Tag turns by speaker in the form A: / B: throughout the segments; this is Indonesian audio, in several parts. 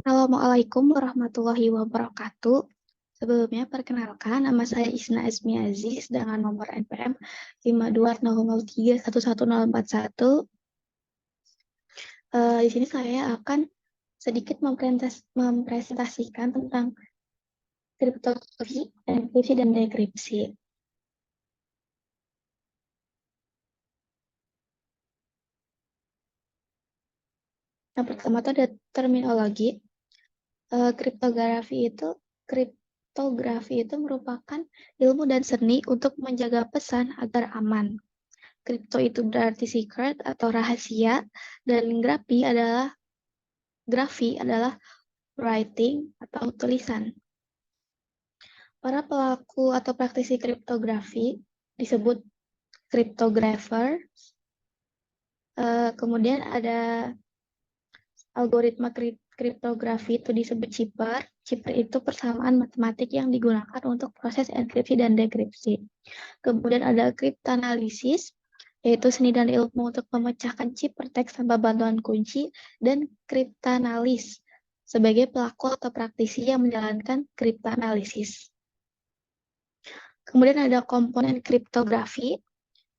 A: Assalamualaikum warahmatullahi wabarakatuh. Sebelumnya perkenalkan, nama saya Isna Esmi Aziz dengan nomor NPM 5200311041. Di sini saya akan sedikit mempresentasikan tentang kriptografi, enkripsi, dan dekripsi. Yang pertama itu ada terminologi. Kriptografi itu merupakan ilmu dan seni untuk menjaga pesan agar aman. Kripto itu berarti secret atau rahasia, dan grafi adalah writing atau tulisan. Para pelaku atau praktisi kriptografi disebut cryptographer. Kemudian ada algoritma kriptografi itu disebut chipper. Chipper itu persamaan matematik yang digunakan untuk proses enkripsi dan dekripsi. Kemudian ada kriptanalisis, yaitu seni dan ilmu untuk memecahkan ciphertext tanpa bantuan kunci, dan kriptanalis sebagai pelaku atau praktisi yang menjalankan kriptanalisis. Kemudian ada komponen kriptografi.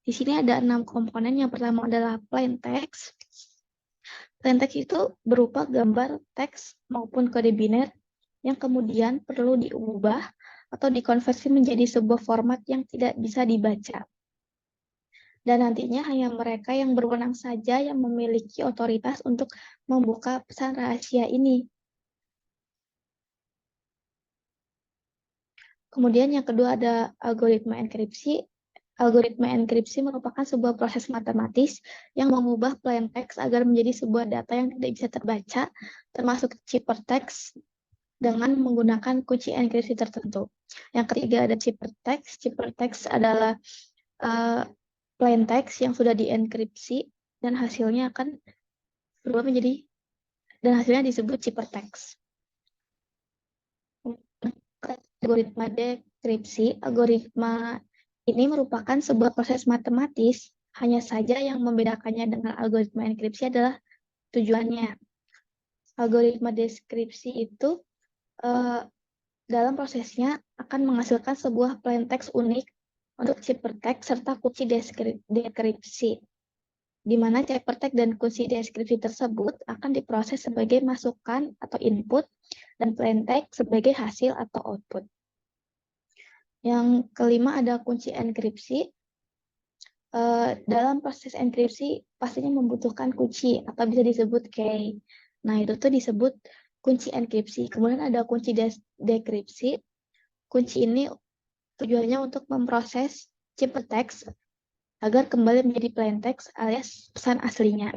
A: Di sini ada 6 komponen. Yang pertama adalah plain text. Plain text itu berupa gambar, teks, maupun kode biner yang kemudian perlu diubah atau dikonversi menjadi sebuah format yang tidak bisa dibaca. Dan nantinya hanya mereka yang berwenang saja yang memiliki otoritas untuk membuka pesan rahasia ini. Kemudian yang kedua ada algoritma enkripsi. Algoritma enkripsi merupakan sebuah proses matematis yang mengubah plain text agar menjadi sebuah data yang tidak bisa terbaca, termasuk ciphertext, dengan menggunakan kunci enkripsi tertentu. Yang ketiga ada ciphertext. Ciphertext adalah plain text yang sudah dienkripsi dan hasilnya akan berubah hasilnya disebut ciphertext. Algoritma dekripsi. Algoritma ini merupakan sebuah proses matematis, hanya saja yang membedakannya dengan algoritma enkripsi adalah tujuannya. Algoritma deskripsi itu dalam prosesnya akan menghasilkan sebuah plain text unik untuk ciphertext serta kunci dekripsi, di mana ciphertext dan kunci deskripsi tersebut akan diproses sebagai masukan atau input dan plain text sebagai hasil atau output. Yang kelima ada kunci enkripsi. Dalam proses enkripsi pastinya membutuhkan kunci atau bisa disebut key. Nah, itu tuh disebut kunci enkripsi. Kemudian ada kunci dekripsi. Kunci ini tujuannya untuk memproses ciphertext agar kembali menjadi plain text alias pesan aslinya.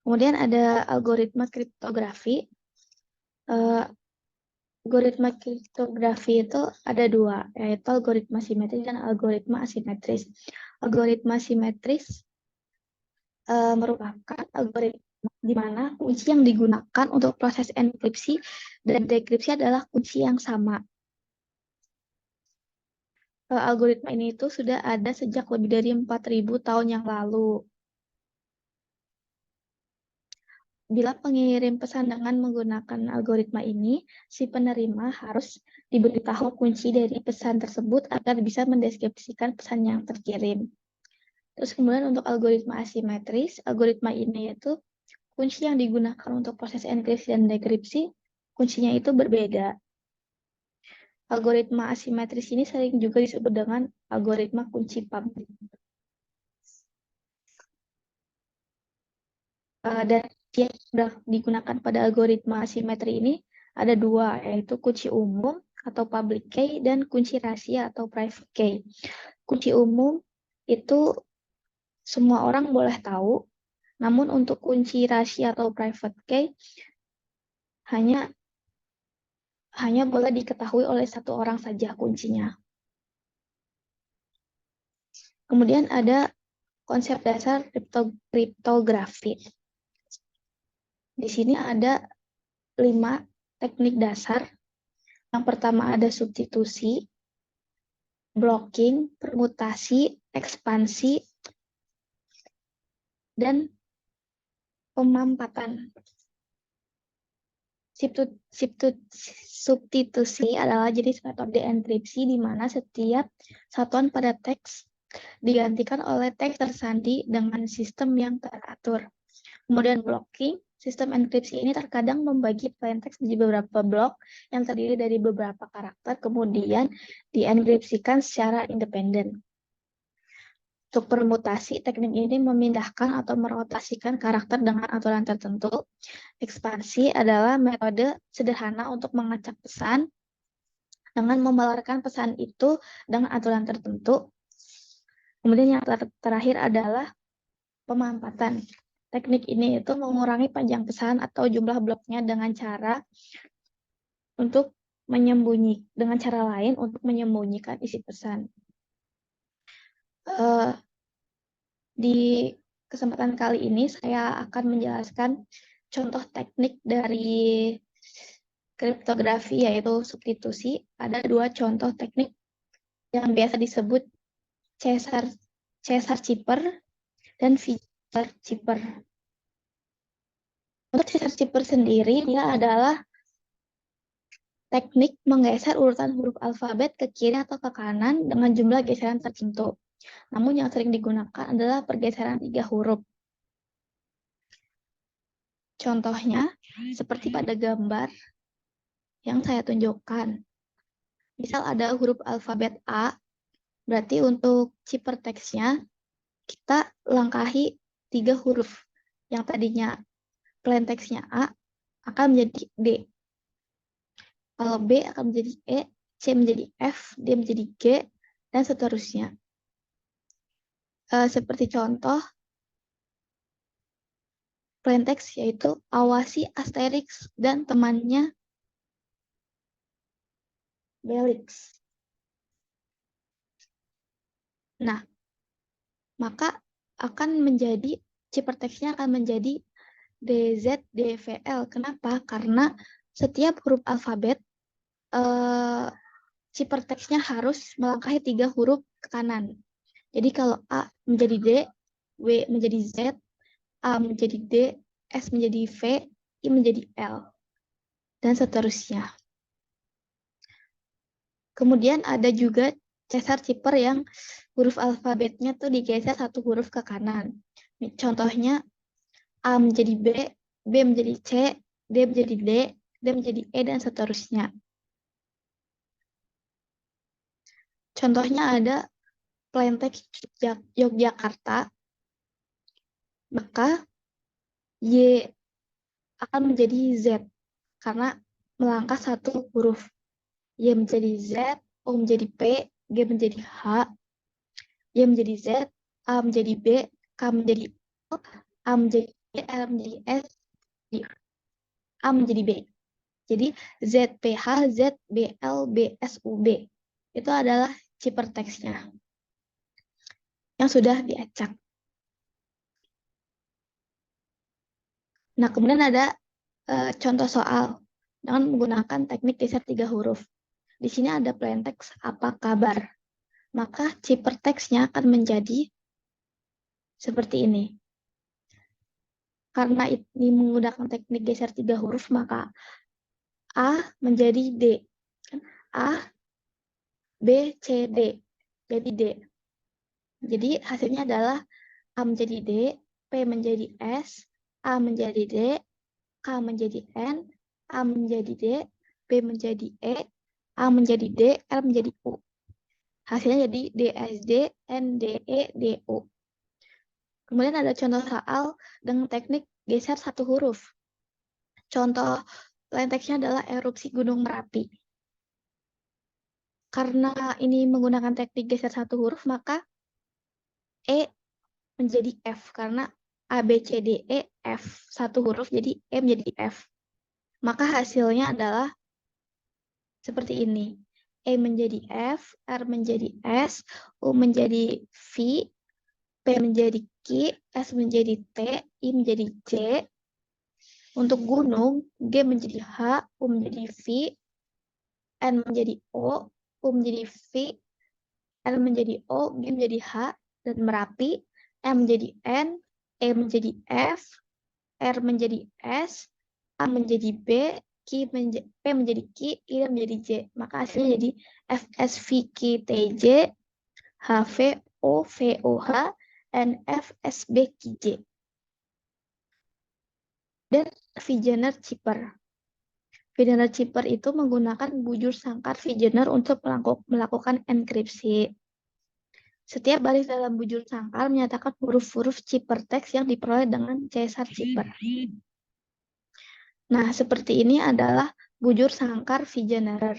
A: Kemudian ada algoritma kriptografi. Algoritma kriptografi itu ada dua, yaitu algoritma simetris dan algoritma asimetris. Algoritma simetris merupakan algoritma di mana kunci yang digunakan untuk proses enkripsi dan dekripsi adalah kunci yang sama. Algoritma ini itu sudah ada sejak lebih dari 4.000 tahun yang lalu. Bila pengirim pesan dengan menggunakan algoritma ini, si penerima harus diberitahu kunci dari pesan tersebut agar bisa mendeskripsikan pesan yang terkirim. Terus kemudian untuk algoritma asimetris, algoritma ini itu kunci yang digunakan untuk proses enkripsi dan dekripsi, kuncinya itu berbeda. Algoritma asimetris ini sering juga disebut dengan algoritma kunci publik. Dan yang sudah digunakan pada algoritma asimetri ini ada dua, yaitu kunci umum atau public key dan kunci rahasia atau private key. Kunci umum itu semua orang boleh tahu, namun untuk kunci rahasia atau private key hanya boleh diketahui oleh satu orang saja kuncinya. Kemudian ada konsep dasar kriptografi. Di sini ada 5 teknik dasar. Yang pertama ada substitusi, blocking, permutasi, ekspansi, dan pemampatan. Substitusi adalah jenis metode enkripsi di mana setiap satuan pada teks digantikan oleh teks tersandi dengan sistem yang teratur. Kemudian blocking, sistem enkripsi ini terkadang membagi plain text menjadi beberapa blok yang terdiri dari beberapa karakter, kemudian dienkripsikan secara independen. Untuk permutasi, teknik ini memindahkan atau merotasikan karakter dengan aturan tertentu. Ekspansi adalah metode sederhana untuk mengacak pesan dengan memelarkan pesan itu dengan aturan tertentu. Kemudian yang terakhir adalah pemampatan. Teknik ini itu mengurangi panjang pesan atau jumlah bloknya dengan cara lain untuk menyembunyikan isi pesan. Di kesempatan kali ini saya akan menjelaskan contoh teknik dari kriptografi yaitu substitusi. Ada dua contoh teknik yang biasa disebut Caesar-Cipper dan Fischer-Cipper. Untuk Caesar-Cipper sendiri, dia adalah teknik menggeser urutan huruf alfabet ke kiri atau ke kanan dengan jumlah geseran tertentu. Namun yang sering digunakan adalah pergeseran 3 huruf. Contohnya, seperti pada gambar yang saya tunjukkan. Misal ada huruf alfabet A, berarti untuk cipher teksnya, kita langkahi 3 huruf. Yang tadinya plain teksnya A, akan menjadi D. Kalau B akan menjadi E, C menjadi F, D menjadi G, dan seterusnya. Seperti contoh, plain text yaitu awasi Asterix dan temannya Belix. Nah, maka akan menjadi cipher teksnya akan menjadi DZDVL. Kenapa? Karena setiap huruf alfabet cipher teksnya harus melangkahi 3 huruf ke kanan. Jadi kalau A menjadi D, W menjadi Z, A menjadi D, S menjadi V, I menjadi L, dan seterusnya. Kemudian ada juga Caesar-Cipher yang huruf alfabetnya tuh digeser 1 huruf ke kanan. Contohnya A menjadi B, B menjadi C, D menjadi D, D menjadi E, dan seterusnya. Contohnya ada plain text Yogyakarta, maka Y akan menjadi Z karena melangkah 1 huruf. Y menjadi Z, O menjadi P, G menjadi H, Y menjadi Z, A menjadi B, K menjadi O, A menjadi E, L menjadi S, A menjadi B. Jadi ZPH, ZBL, BSUB. Itu adalah cipher teksnya yang sudah diacak. Nah, kemudian ada contoh soal dengan menggunakan teknik geser 3 huruf. Di sini ada plain text apa kabar. Maka cipher teksnya akan menjadi seperti ini. Karena ini menggunakan teknik geser 3 huruf, maka A menjadi D. A, B, C, D. Jadi D. Jadi hasilnya adalah A menjadi D, P menjadi S, A menjadi D, K menjadi N, A menjadi D, B menjadi E, A menjadi D, L menjadi U. Hasilnya jadi DSD, NDE, DU. Kemudian ada contoh soal dengan teknik geser 1 huruf. Contoh plain text-nya adalah erupsi Gunung Merapi. Karena ini menggunakan teknik geser 1 huruf, maka E menjadi F. Karena A, B, C, D, E, F. 1 huruf, jadi E menjadi F. Maka hasilnya adalah seperti ini. E menjadi F, R menjadi S, U menjadi V, P menjadi Q, S menjadi T, I menjadi C. Untuk gunung, G menjadi H, U menjadi V, N menjadi O, U menjadi V, L menjadi O, G menjadi H, dan Merapi, M menjadi N, E menjadi F, R menjadi S, A menjadi B, P menjadi Q, I menjadi J. Maka hasilnya jadi FSVQTJ, HVOVOH, and FSBQJ. Dan Vigener Chipper. Vigener Chipper itu menggunakan bujur sangkar Vigener untuk melakukan enkripsi. Setiap baris dalam bujur sangkar menyatakan huruf-huruf ciphertext yang diperoleh dengan Caesar Chipper. Nah, seperti ini adalah bujur sangkar Vigener.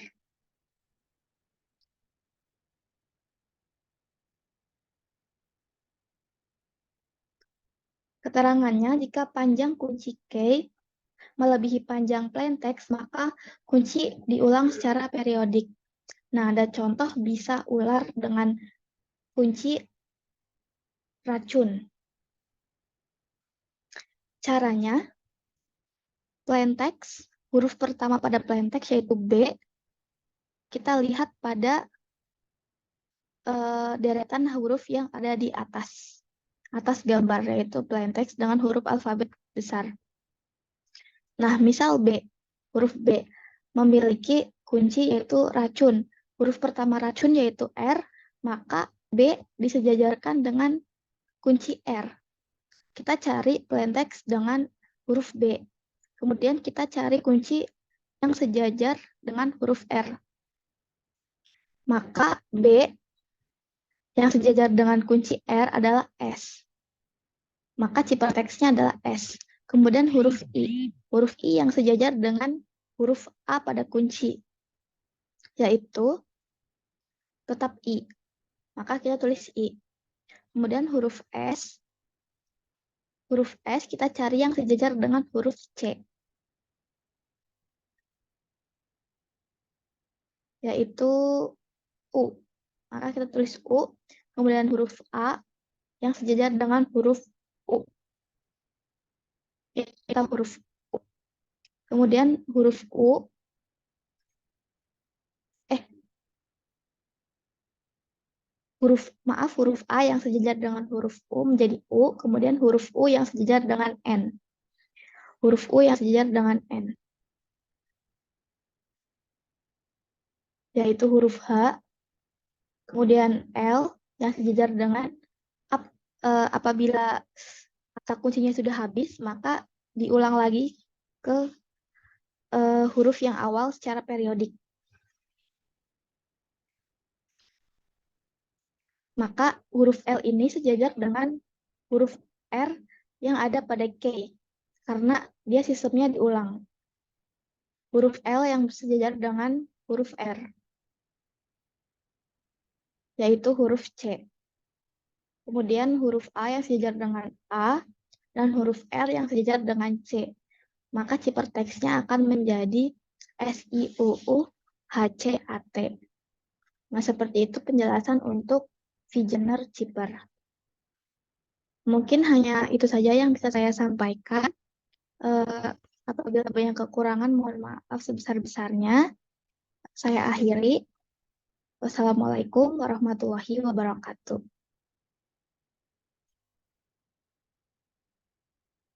A: Keterangannya, jika panjang kunci key melebihi panjang plaintext, maka kunci diulang secara periodik. Nah, ada contoh bisa ular dengan kunci racun. Caranya, plaintext, huruf pertama pada plaintext yaitu B, kita lihat pada deretan huruf yang ada di atas gambar, yaitu plaintext dengan huruf alfabet besar. Nah, misal B, huruf B memiliki kunci yaitu racun. Huruf pertama racun yaitu R, maka B disejajarkan dengan kunci R. Kita cari plaintext dengan huruf B. Kemudian kita cari kunci yang sejajar dengan huruf R. Maka B yang sejajar dengan kunci R adalah S. Maka ciphertextnya adalah S. Kemudian huruf I. Huruf I yang sejajar dengan huruf A pada kunci, yaitu tetap I. Maka kita tulis I. Kemudian huruf S. Huruf S kita cari yang sejajar dengan huruf C, yaitu U. Maka kita tulis U. Kemudian huruf A yang sejajar dengan huruf U. Kita huruf U. Kemudian huruf U. Huruf A yang sejajar dengan huruf U menjadi U. Kemudian huruf U yang sejajar dengan N. Huruf U yang sejajar dengan N, yaitu huruf H. Kemudian L yang sejajar dengan apabila kata kuncinya sudah habis, maka diulang lagi ke huruf yang awal secara periodik. Maka huruf L ini sejajar dengan huruf R yang ada pada K, karena dia sistemnya diulang. Huruf L yang sejajar dengan huruf R, yaitu huruf C. Kemudian huruf A yang sejajar dengan A, dan huruf R yang sejajar dengan C. Maka ciphertextnya akan menjadi SIUU-HCAT. Nah, seperti itu penjelasan untuk Vigener Chipper. Mungkin hanya itu saja yang bisa saya sampaikan. Apabila banyak kekurangan, mohon maaf sebesar-besarnya. Saya akhiri. Wassalamualaikum warahmatullahi wabarakatuh.